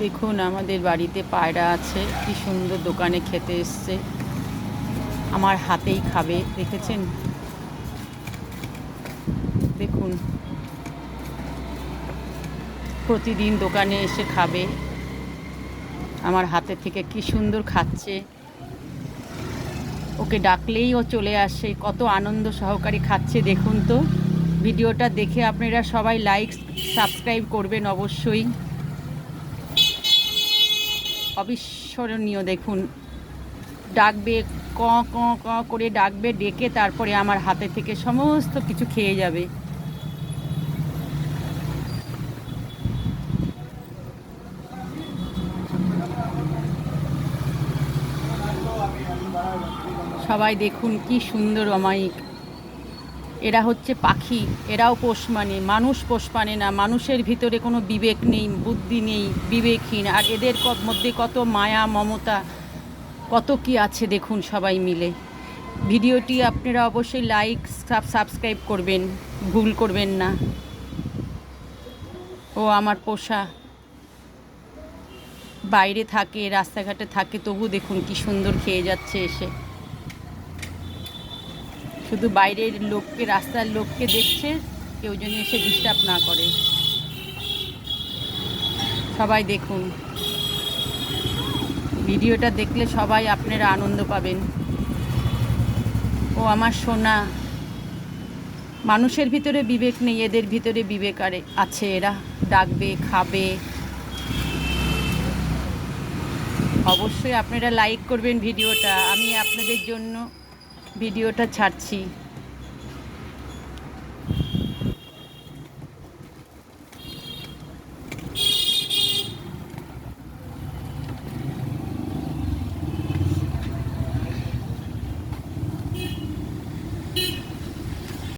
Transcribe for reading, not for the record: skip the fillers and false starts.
দেখুন আমাদের বাড়িতে পায়রা আছে, কি সুন্দর দোকানে খেতে এসছে, আমার হাতেই খাবে। দেখেছেন? দেখুন প্রতিদিন দোকানে এসে খাবে, আমার হাতে থেকে কি সুন্দর খাচ্ছে। ওকে ডাকলেই ও চলে আসে, কত আনন্দ সহকারে খাচ্ছে দেখুন তো। ভিডিওটা দেখে আপনারা সবাই লাইক সাবস্ক্রাইব করবেন অবশ্যই। অবিস্মরণীয় দেখুন, ডাকবে, ক ক ক করে ডাকবে, ডেকে তারপরে আমার হাতে থেকে সমস্ত কিছু খেয়ে যাবে। সবাই দেখুন কি সুন্দর অমায়িক। এরা হচ্ছে পাখি, এরাও পোষ মানে, মানুষ পোষ মানে না। মানুষের ভিতরে কোনো বিবেক নেই, বুদ্ধি নেই, বিবেকহীন। আর এদের মধ্যে কত মায়া মমতা, কত কি আছে দেখুন সবাই মিলে। ভিডিওটি আপনারা অবশ্যই লাইক সাবস্ক্রাইব করবেন, ভুল করবেন না। ও আমার পোষা, বাইরে থাকে, রাস্তাঘাটে থাকে, তবু দেখুন কি সুন্দর খেয়ে যাচ্ছে এসে। শুধু বাইরের লোককে, রাস্তার লোককে দেখছে, কেউ যেন এসে ডিস্টার্ব না করে। সবাই দেখুন, ভিডিওটা দেখলে সবাই আপনারা আনন্দ পাবেন। ও আমার সোনা, মানুষের ভিতরে বিবেক নেই, এদের ভিতরে বিবেক আছে। এরা ডাকবে, খাবে। অবশ্যই আপনারা লাইক করবেন ভিডিওটা, আমি আপনাদের জন্য ভিডিওটা ছাড়ছি।